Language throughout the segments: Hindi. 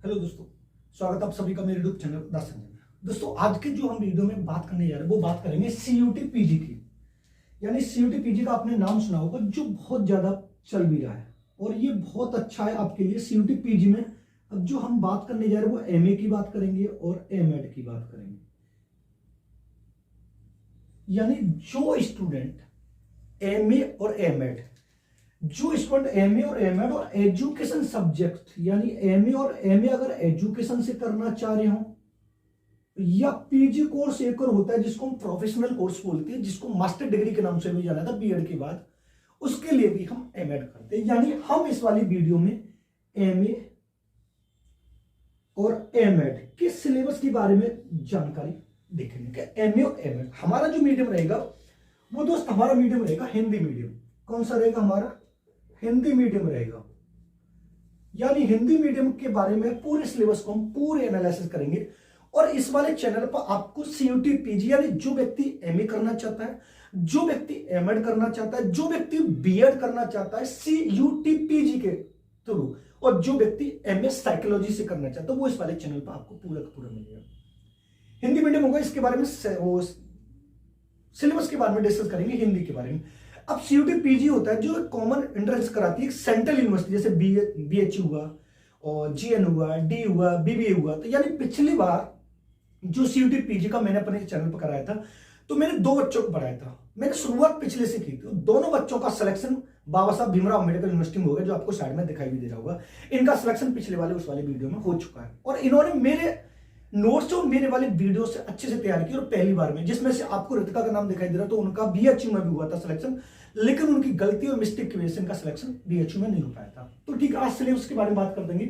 हेलो दोस्तों, स्वागत है आप सभी का मेरे यूट्यूब चैनल दर्शन में। दोस्तों, आज के जो हम वीडियो में बात करने जा रहे हैं वो बात करेंगे सीयूटी पीजी की। यानी सीयूटी पीजी का आपने नाम सुना होगा, जो बहुत ज्यादा चल भी रहा है और ये बहुत अच्छा है आपके लिए। सीयूटी पीजी में अब जो हम बात करने जा रहे हैं वो एमए की बात करेंगे और एमएड की बात करेंगे। यानी जो स्टूडेंट एमए और एमएड जो स्टूडेंट एमए और एमएड और एजुकेशन सब्जेक्ट यानी एमए और एमए अगर एजुकेशन से करना चाह रहे हो, या पीजी कोर्स एक और होता है जिसको हम प्रोफेशनल कोर्स बोलते हैं, जिसको मास्टर डिग्री के नाम से भी जाना था बीएड के बाद, उसके लिए भी हम एमएड करते हैं। यानी हम इस वाली वीडियो में एमए और एमएड के सिलेबस के बारे में जानकारी देखेंगे कि एमए और एमएड हमारा जो मीडियम रहेगा वो दोस्त हमारा मीडियम रहेगा हिंदी मीडियम। कौन सा रहेगा? हमारा हिंदी मीडियम रहेगा। यानी हिंदी मीडियम के बारे में पूरे सिलेबस को हम पूरे एनालिसिस करेंगे। और इस वाले चैनल पर आपको सीयूटी पीजी यानी जो व्यक्ति एमए करना चाहता है, जो व्यक्ति एमएड करना चाहता है, जो व्यक्ति बीएड करना चाहता है सीयूटी पीजी के थ्रू, और जो व्यक्ति एमए साइकोलॉजी से करना चाहता है, वो इस वाले चैनल पर आपको पूरा का पूरा मिलेगा। हिंदी मीडियम होगा, इसके बारे में सिलेबस के बारे में डिस्कस करेंगे, हिंदी के बारे में। अब सीयूटी पीजी होता है जो कॉमन एंट्रेंस कराती है सेंट्रल यूनिवर्सिटी, जैसे बीएचयू हुआ और जीएन हुआ, डी हुआ, बीबीए हुआ। तो यानी पिछली बार जो सीयूटी पीजी का मैंने अपने चैनल पर कराया था, तो मैंने 2 बच्चों को पढ़ाया था। मैंने शुरुआत पिछले से की थी। दोनों बच्चों का सिलेक्शन बाबा साहब भीमराव अम्बेडकर यूनिवर्सिटी में हो गया, जो आपको साइड में दिखाई भी दे रहा होगा। इनका सिलेक्शन पिछले वाले उस वाले वीडियो में हो चुका है और इन्होंने मेरे नोट्स और मेरे वाले वीडियो से अच्छे से तैयार की। और पहली बार में, जिसमें से आपको रितिका का नाम दिखाई दे रहा, तो उनका बीएचयू में भी हुआ था सिलेक्शन, लेकिन उनकी गलती और मिस्टेक की वजह से इनका सिलेक्शन बीएचयू में नहीं हो पाया था। तो ठीक है, आज सिलेबस के बारे में बात कर देंगे।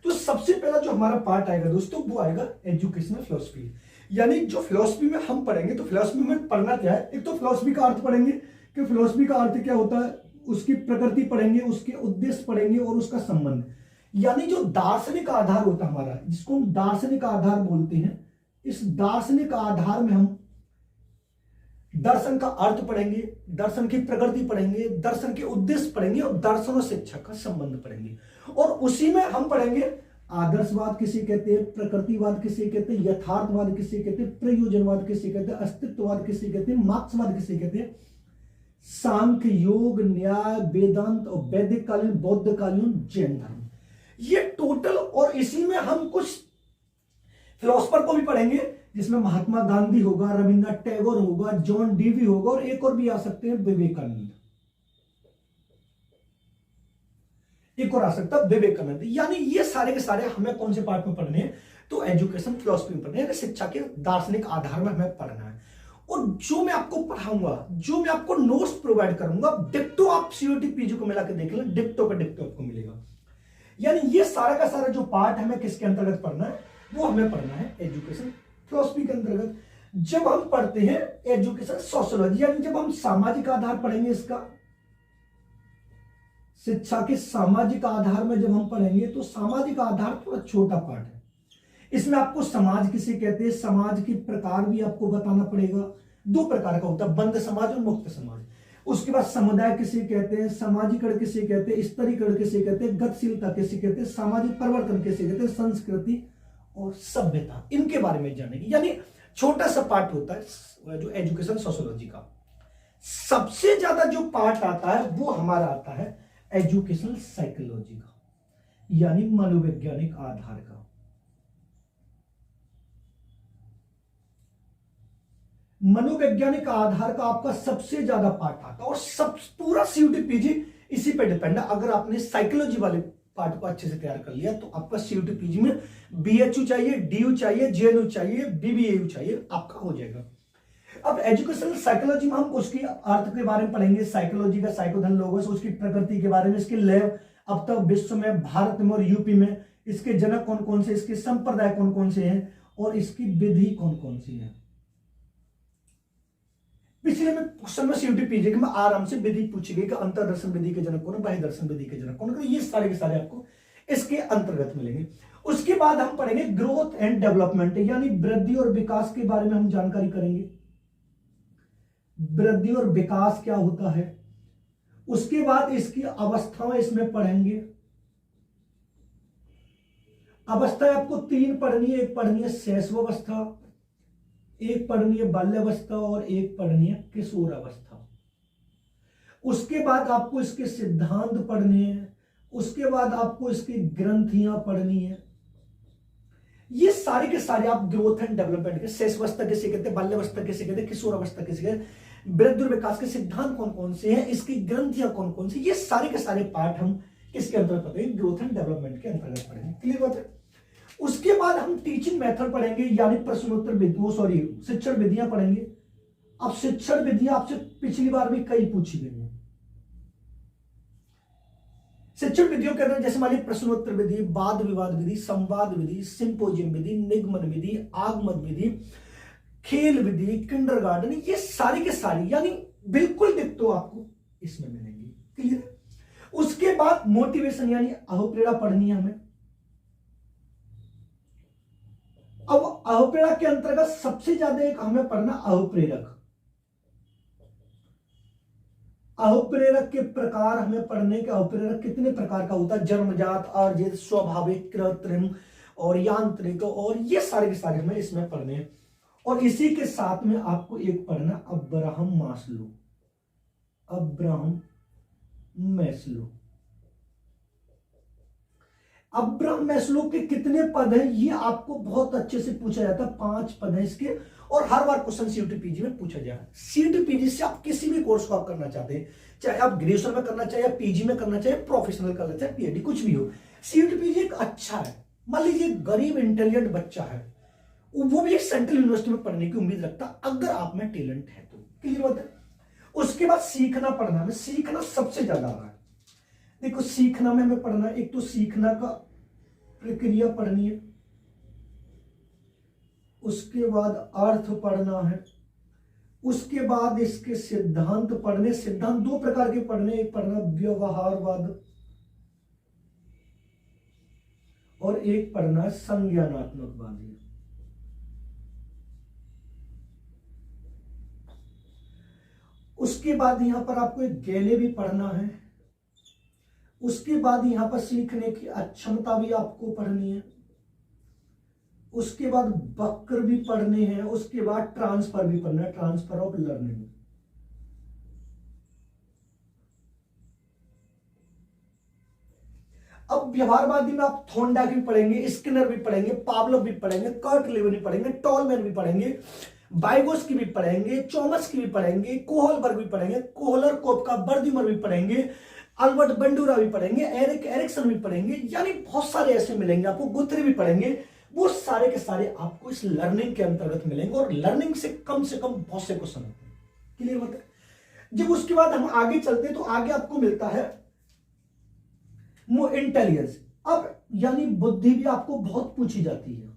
तो सबसे पहला जो हमारा पार्ट आएगा दोस्तों, वो आएगा एजुकेशनल फिलॉसफी। यानी जो फिलॉसफी में हम पढ़ेंगे, तो फिलॉसफी में पढ़ना क्या है? एक तो फिलॉसफी का अर्थ पढ़ेंगे कि फिलॉसफी का अर्थ क्या होता है, उसकी प्रकृति पढ़ेंगे, उसके उद्देश्य पढ़ेंगे और उसका संबंध। यानी जो दार्शनिक आधार होता है हमारा, जिसको हम दार्शनिक आधार बोलते हैं, इस दार्शनिक आधार में हम दर्शन का अर्थ पढ़ेंगे, दर्शन की प्रकृति पढ़ेंगे, दर्शन के उद्देश्य पढ़ेंगे और दर्शन और शिक्षा का संबंध पढ़ेंगे। और उसी में हम पढ़ेंगे आदर्शवाद किसे कहते हैं, प्रकृतिवाद किसे कहते हैं, यथार्थवाद किसे कहते हैं, प्रयोजनवाद किसे कहते हैं, अस्तित्ववाद किसे कहते हैं, मार्क्सवाद किसे कहते हैं, सांख्य, योग, न्याय, वेदांत और वैदिक कालीन, बौद्ध कालीन, जैन धर्म। ये टोटल, और इसी में हम कुछ फिलोसफर को भी पढ़ेंगे, जिसमें महात्मा गांधी होगा, रविन्द्रनाथ टैगोर होगा, जॉन डीवी होगा और एक और भी आ सकते हैं, विवेकानंद। एक और आ सकता है विवेकानंद। यानी ये सारे के सारे हमें कौन से पार्ट में पढ़ने हैं? तो एजुकेशन फिलॉसफी में पढ़ने हैं, शिक्षा के दार्शनिक आधार में हमें पढ़ना है। और जो मैं आपको पढ़ाऊंगा, जो मैं आपको नोट्स प्रोवाइड करूंगा, डिक्टो आप सीयूटी पीजी को मिला के देख लें, डिक्टो का डिक्टो आपको मिलेगा। यानी ये सारा का सारा जो पार्ट हमें किसके अंतर्गत पढ़ना है, वो हमें पढ़ना है एजुकेशन फिलॉसफी के अंतर्गत। जब हम पढ़ते हैं एजुकेशन सोशियोलॉजी, यानी जब हम सामाजिक आधार पढ़ेंगे, इसका शिक्षा के सामाजिक आधार में जब हम पढ़ेंगे, तो सामाजिक आधार थोड़ा छोटा पार्ट है। इसमें आपको समाज किसे कहते हैं, समाज के प्रकार भी आपको बताना पड़ेगा। 2 प्रकार का होता है, बंद समाज और मुक्त समाज। उसके बाद समुदाय किसे कहते हैं, सामाजिकरण किसे कहते हैं, स्तरीकरण किसे कहते हैं, गतिशीलता किसे कहते हैं, सामाजिक परिवर्तन किसे कहते हैं, संस्कृति और सभ्यता, इनके बारे में जानेंगे। यानी छोटा सा पार्ट होता है जो एजुकेशन सोशियोलॉजी का। सबसे ज्यादा जो पार्ट आता है वो हमारा आता है एजुकेशनल साइकोलॉजी का, यानी मनोवैज्ञानिक आधार का। मनोवैज्ञानिक आधार का आपका सबसे ज्यादा पार्ट आता है और सब पूरा सीयूटी पीजी इसी पे डिपेंड है। अगर आपने साइकोलॉजी वाले पार्ट को अच्छे से तैयार कर लिया, तो आपका सीयूटी पीजी में बीएचयू चाहिए, डीयू चाहिए, जेएनयू चाहिए, बीबीएयू चाहिए, आपका हो जाएगा। अब एजुकेशनल साइकोलॉजी में हम उसकी अर्थ के बारे में पढ़ेंगे, साइकोलॉजी का साइकोधन लोगोस, उसकी प्रकृति के बारे में, इसके लैब अब तक विश्व में, भारत में और यूपी में, इसके जनक कौन कौन से, इसके संप्रदाय कौन कौन से हैं और इसकी विधि कौन कौन सी है। पिछले में क्वेश्चन में सीयूटी पीजी में आराम से विधि पूछी गई कि अंतर्दर्शन विधि के जनक कौन है, बाह्य दर्शन विधि के जनक कौन है। ये सारे के सारे आपको इसके अंतर्गत मिलेंगे। उसके बाद हम पढ़ेंगे ग्रोथ एंड डेवलपमेंट, यानी वृद्धि और विकास के बारे में हम जानकारी करेंगे। वृद्धि और विकास क्या होता है, उसके बाद इसकी अवस्थाएं इसमें पढ़ेंगे। अवस्थाएं आपको 3 पढ़नी है। एक पढ़नी है शैशवावस्था, एक पढ़नी है बाल्यावस्था और एक पढ़नी है किशोरावस्था। उसके बाद आपको इसके सिद्धांत पढ़ने हैं, उसके बाद आपको इसकी ग्रंथियां पढ़नी है। ये सारे के सारे आप ग्रोथ एंड डेवलपमेंट के, शैशवावस्था किसे कहते हैं, बाल्यावस्था किसे कहते हैं, किशोरावस्था किसे कहते हैं, वृद्धि और विकास के सिद्धांत कौन कौन से हैं, इसकी ग्रंथियां कौन कौन सी, ये सारे के सारे पार्ट हम किसके अंतर्गत पढ़ेंगे, ग्रोथ एंड डेवलपमेंट के अंतर्गत पढ़ेंगे। क्लियर बात है। उसके बाद हम टीचिंग मेथड पढ़ेंगे, यानी प्रश्नोत्तर शिक्षण विधियां पढ़ेंगे। अब शिक्षण विधियां आपसे पिछली बार भी कई पूछी गई हैं। शिक्षण विधियों के अंदर जैसे मान लीजिए प्रश्नोत्तर विधि, वाद विवाद विधि, संवाद विधि, सिंपोजियम विधि, निगमन विधि, आगमन विधि, खेल विधि, किंडरगार्टन, ये सारी के सारी यानी बिल्कुल दिक्कत आपको इसमें मिलेंगी। क्लियर। उसके बाद मोटिवेशन यानी अहोप्रेरणा पढ़नी है हमें। अब अहोप्रेरणा के अंतर्गत सबसे ज्यादा एक हमें पढ़ना अहोप्रेरक। अहोप्रेरक के प्रकार हमें पढ़ने के, अहोप्रेरक कितने प्रकार का होता है, जन्मजात, अर्जित, स्वाभाविक, कृत्रिम और यांत्रिक, और ये सारे के सारे हमें इसमें पढ़ने हैं। और इसी के साथ में आपको एक पढ़ना Abraham Maslow, Abraham Maslow. Abraham Maslow के कितने पद हैं ये आपको बहुत अच्छे से पूछा जाता है। 5 पद हैं इसके, और हर बार क्वेश्चन सीयूटीपीजी में पूछा जाएगा। सीयूटीपीजी से आप किसी भी कोर्स को आप करना चाहते हैं, चाहे आप ग्रेजुएशन में करना चाहे, पीजी में करना चाहे, प्रोफेशनल करना चाहे, पीएचडी, कुछ भी हो, सीयूटीपीजी एक अच्छा है। मान लीजिए गरीब इंटेलिजेंट बच्चा है, वो भी एक सेंट्रल यूनिवर्सिटी में पढ़ने की उम्मीद रखता अगर आप में टैलेंट है तो। क्लियर बात है। उसके बाद सीखना पढ़ना है, सीखना सबसे ज्यादा आ रहा है। देखो सीखना में हमें पढ़ना है, एक तो सीखना का प्रक्रिया पढ़नी है, उसके बाद अर्थ पढ़ना है, उसके बाद इसके सिद्धांत पढ़ने। सिद्धांत 2 प्रकार के पढ़ने, एक पढ़ना व्यवहारवाद और एक पढ़ना संज्ञानात्मकवाद। उसके बाद यहां पर आपको एक गैले भी पढ़ना है। उसके बाद यहां पर सीखने की अक्षमता भी आपको पढ़नी है। उसके बाद वक्र भी पढ़ने हैं। उसके बाद ट्रांसफर भी पढ़ना है, ट्रांसफर ऑफ लर्निंग। अब व्यवहारवादी में आप थॉर्नडाइक भी पढ़ेंगे, स्किनर भी पढ़ेंगे, पावलोव भी पढ़ेंगे, कर्ट लेविन भी पढ़ेंगे, टॉलमैन भी पढ़ेंगे, बाइगोस की भी पढ़ेंगे, चॉमस की भी पढ़ेंगे, कोहलबर्ग भी पढ़ेंगे, कोहलर कोपका, बर्दिमर भी पढ़ेंगे, अल्बर्ट बंडूरा भी पढ़ेंगे, एरिक एरिक्सन भी पढ़ेंगे, यानी बहुत सारे ऐसे मिलेंगे आपको, गुथरी भी पढ़ेंगे। वो सारे के सारे आपको इस लर्निंग के अंतर्गत मिलेंगे, और लर्निंग से कम बहुत से क्वेश्चन होते हैं। क्लियर होता है। जब उसके बाद हम आगे चलते हैं तो आगे आपको मिलता है इंटेलिजेंस। अब यानी बुद्धि भी आपको बहुत पूछी जाती है।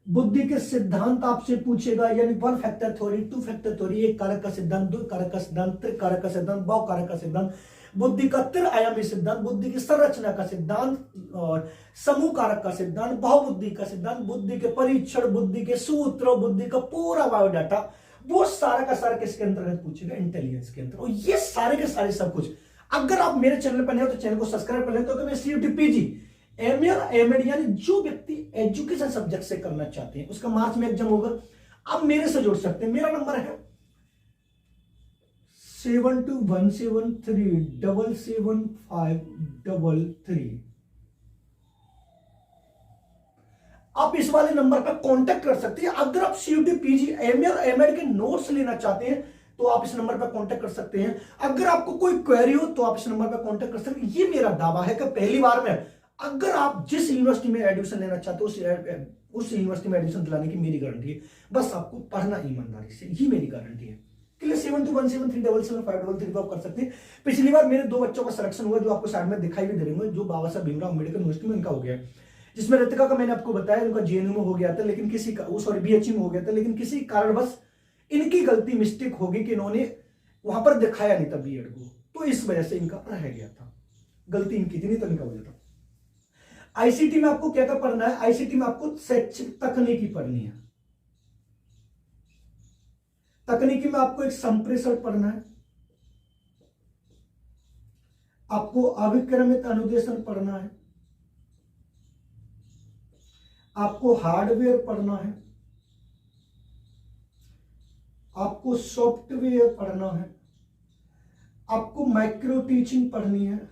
बुद्धि के सिद्धांत आपसे पूछेगा, यानी 1 फैक्टर थ्योरी, 2 फैक्टर थ्योरी, 1 कारक का सिद्धांत, 2 कारक का सिद्धांत, त्रिकारक का सिद्धांत, बहु कारक का सिद्धांत, बुद्धि का त्रिआयामी सिद्धांत, बुद्धि की संरचना का सिद्धांत और समूह कारक का सिद्धांत, बहुबुद्धि का सिद्धांत, बुद्धि के परीक्षण, बुद्धि के सूत्र, बुद्धि का पूरा बायोडाटा, वो सारा का सारा किसके अंतर्गत पूछेगा, इंटेलिजेंस के अंतर्गत। और ये सारे के सारे सब कुछ, अगर आप मेरे चैनल पर नहीं हो तो चैनल को सब्सक्राइब कर लें, तो मैं सीयूटीपीजी एमए और एमएड यानी जो व्यक्ति एजुकेशन सब्जेक्ट से करना चाहते हैं, उसका मार्च में एग्जाम होगा, आप मेरे से जुड़ सकते हैं। मेरा नंबर है 721773775533। आप इस वाले नंबर पर कांटेक्ट कर सकते हैं। अगर आप सीयूटीपीजी एमए और एमएड के नोट्स लेना चाहते हैं तो आप इस नंबर पर कांटेक्ट कर सकते हैं। अगर आपको कोई क्वेरी हो तो आप इस नंबर पर कांटेक्ट कर सकते हैं। ये मेरा दावा है कि पहली बार में अगर आप जिस यूनिवर्सिटी में एडमिशन लेना चाहते हो उस यूनिवर्सिटी में एडमिशन दिलाने की मेरी गारंटी है। बस आपको पढ़ना ईमानदारी से, ही मेरी गारंटी है। क्लियर। 7217373533 आप कर सकते हैं। पिछली बार मेरे 2 बच्चों का सिलेक्शन हुआ, जो आपको साइड में दिखाई भी दे रहे होंगे, जो बाबा साहब भीमराव अम्बेडकर यूनिवर्सिटी में इनका हो गया, जिसमें रितिका का मैंने आपको बताया उनका जेएनयू में हो गया था, लेकिन किसी का बीएचयू में हो गया था, लेकिन किसी कारणवश इनकी गलती मिस्टेक होगी कि इन्होंने वहां पर दिखाया नहीं था बीएड को, तो इस वजह से इनका रह गया था। गलती इनकी थी, नहीं तो इनका हो जाता। आईसीटी में आपको क्या क्या पढ़ना है, आईसीटी में आपको शैक्षिक तकनीकी पढ़नी है। तकनीकी में आपको एक संप्रेषण पढ़ना है, आपको अभिक्रमित अनुदेशन पढ़ना है, आपको हार्डवेयर पढ़ना है, आपको सॉफ्टवेयर पढ़ना है, आपको माइक्रो टीचिंग पढ़नी है,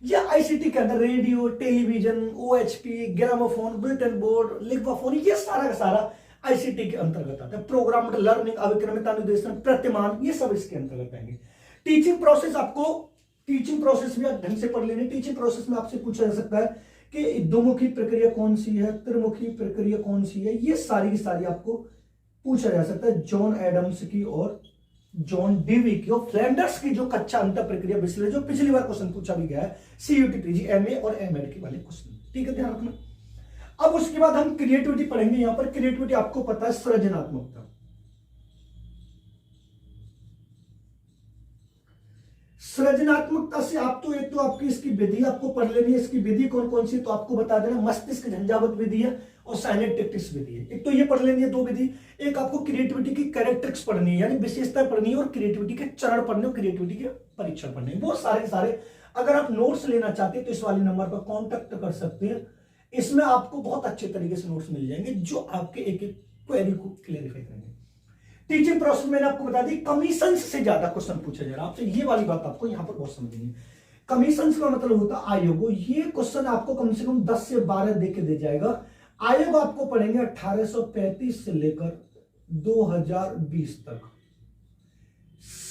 या आईसीटी के अंदर radio, television, OHP, gramophone, bulletin board, linguaphone, ये सारा का सारा आईसीटी के अंतर्गत आता है। प्रोग्राम लर्निंग, अभिक्रमिता निर्देशन, प्रतिमान, ये सब इसके अंतर्गत आएंगे। टीचिंग प्रोसेस, आपको टीचिंग प्रोसेस भी आप ढंग से पढ़ लेनी। टीचिंग प्रोसेस में आपसे पूछा जा सकता है कि द्विमुखी प्रक्रिया कौन सी है, त्रिमुखी प्रक्रिया कौन सी है, ये सारी की सारी आपको पूछा जा सकता है। जॉन एडम्स की और जॉन डीवी की और फ्लैंडर्स की जो कच्चा अंतर प्रक्रिया विश्लेषण, जो पिछली बार क्वेश्चन पूछा भी गया है सीयूटी पीजी एमए और एमएड के वाले क्वेश्चन, ठीक है, ध्यान रखना। अब उसके बाद हम क्रिएटिविटी पढ़ेंगे। यहां पर क्रिएटिविटी आपको पता है सृजनात्मकता। सृजनात्मकता से आप तो एक तो आपकी इसकी विधि आपको पढ़ लेनी है। इसकी विधि कौन कौन सी, तो आपको बता देना, मस्तिष्क झंझावत विधि है और साइनेप्टिक्स विधि है। एक तो ये पढ़ लेनी है, दो विधि। एक आपको क्रिएटिविटी की कैरेक्टरिस्टिक्स पढ़नी है, यानी विशेषता पढ़नी है, और क्रिएटिविटी के चरण पढ़ने और क्रिएटिविटी के परीक्षण पढ़ने हैं। वो सारे अगर आप नोट्स लेना चाहते हैं तो इस वाले नंबर पर कॉन्टेक्ट कर सकते हैं। इसमें आपको बहुत अच्छे तरीके से नोट्स मिल जाएंगे जो आपके एक एक क्वेरी को क्लेरिफाई करेंगे। टीचिंग प्रोसेस मैंने आपको बता दी, कमीशन से ज्यादा क्वेश्चन पूछा जा रहा है आपसे, ये वाली बात आपको यहां पर बहुत समझनी है। कमीशन का मतलब होता है आयोग। ये क्वेश्चन आपको कम से कम 10 से 12 देके दे जाएगा। आयोग आपको पढ़ेंगे 1835 से लेकर 2020 तक।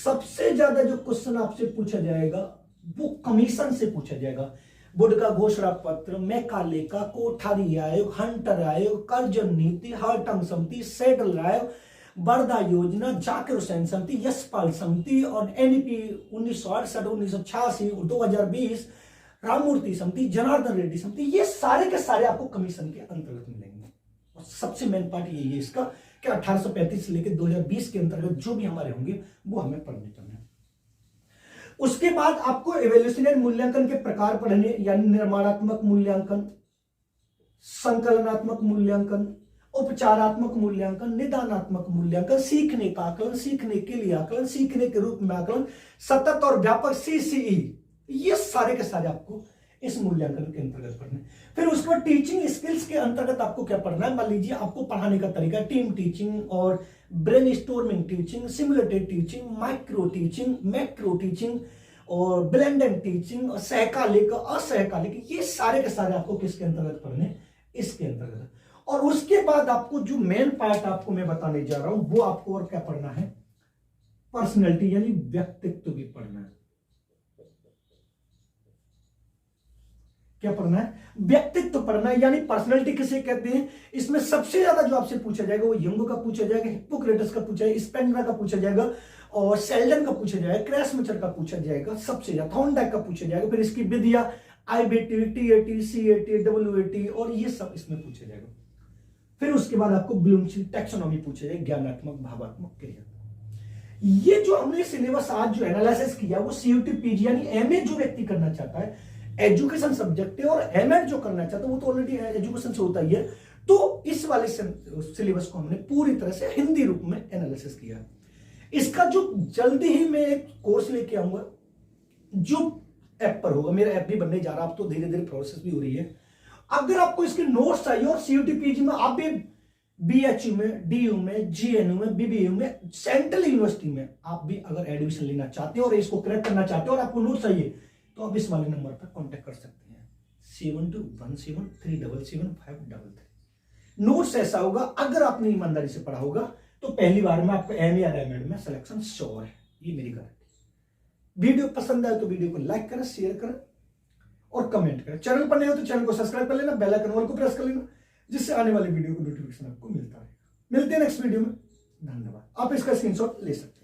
सबसे ज्यादा जो क्वेश्चन आपसे पूछा जाएगा वो कमीशन से पूछा जाएगा। बुड का घोषणा पत्र, मैकाले का, कोठारी आयोग, हंटर आयोग, कर्जन नीति, हर्टंग समिति, सेडल आयोग, बर्दा योजना, जाकिर हुसैन समिति, यशपाल समिति और एनईपी 1968, 1986, 2020, राममूर्ति समिति, जनार्दन रेड्डी समिति, ये सारे के सारे आपको कमीशन के अंतर्गत मिलेंगे। और सबसे मेन पार्ट यही है इसका कि 1835 से लेकर 2020 के अंतर्गत जो भी हमारे होंगे वो हमें पढ़ने करने हैं। उसके बाद आपको इवैल्यूएशन मूल्यांकन के प्रकार पढ़ने, यानी निर्माणात्मक मूल्यांकन, संकलनात्मक मूल्यांकन, उपचारात्मक मूल्यांकन, निदानात्मक मूल्यांकन, सीखने का आकलन, सीखने के लिए आकलन, सीखने के रूप में आकलन, सतत और व्यापक सीसीई, ये सारे के सारे आपको इस मूल्यांकन के अंतर्गत पढ़ने। फिर उसके बाद टीचिंग स्किल्स के अंतर्गत आपको क्या पढ़ना है, मान लीजिए आपको पढ़ाने का तरीका, टीम टीचिंग और brainstorming teaching, simulated teaching, micro teaching, macro teaching और ब्लेंडेड टीचिंग और सहकालिक, असहकालिक, ये सारे के सारे आपको किसके अंतर्गत पढ़ने, इसके अंतर्गत। और उसके बाद आपको जो मेन पार्ट आपको मैं बताने जा रहा हूं वो आपको और क्या पढ़ना है, पर्सनैलिटी यानी व्यक्तित्व भी पढ़ना है। क्या पढ़ना है, व्यक्तित्व पढ़ना है, यानी पर्सनैलिटी किसे कहते हैं। इसमें सबसे ज्यादा जो आपसे पूछा जाएगा वो यंग का पूछा जाएगा, हिप्पोक्रेटस का पूछा जाएगा, स्पेंडरा का पूछा जाएगा और सेल्डन का पूछा जाएगा, क्रैसमचर का पूछा जाएगा, सबसे ज्यादा थॉर्नडाइक का पूछा जाएगा। फिर इसकी विधिया आईबीटी, टीएटी, सीएटी, डब्ल्यूएटी और ये सब इसमें पूछा जाएगा। फिर उसके बाद आपको ब्लूमची टैक्सोनॉमी पूछा जाएगा, ज्ञानात्मक, भावात्मक क्रिया। ये जो हमने सिलेबस आज जो एनालिसिस किया वो सीयूटी पीजी यानी एमए जो व्यक्ति करना चाहता है, एजुकेशन सब्जेक्ट है, और एमएड जो करना चाहता है वो तो ऑलरेडी एजुकेशन से होता ही है। तो इस वाले सिलेबस को हमने पूरी तरह से हिंदी रूप में एनालिसिस किया। इसका जो जल्दी ही मैं एक कोर्स लेके आऊंगा जो ऐप पर होगा, मेरा ऐप भी बनने जा रहा है, अब तो धीरे धीरे प्रोसेस भी हो रही है। अगर आपको इसके नोट्स चाहिए और सीयूटी पीजी में आप भी बीएचयू में, डीयू में, जीएनयू में, बीबीयू में, सेंट्रल यूनिवर्सिटी में आप भी अगर एडमिशन लेना चाहते हो और इसको क्रैक करना चाहते हो और आपको नोट चाहिए तो आप इस वाले नंबर पर कांटेक्ट कर सकते हैं 7217373533। नोट्स ऐसा होगा, अगर आपने ईमानदारी से पढ़ा होगा तो पहली बार में आपको एमए या एमएड में सिलेक्शन श्योर है, ये मेरी गारंटी। वीडियो पसंद आए तो वीडियो को लाइक करें, शेयर करें और कमेंट करें। चैनल पर नहीं हो तो चैनल को सब्सक्राइब कर लेना, बेल आइकन ऑल को प्रेस कर लेना, जिससे आने वाले वीडियो को नोटिफिकेशन आपको मिलता रहेगा। मिलते हैं नेक्स्ट वीडियो में, धन्यवाद। आप इसका स्क्रीनशॉट ले सकते हैं।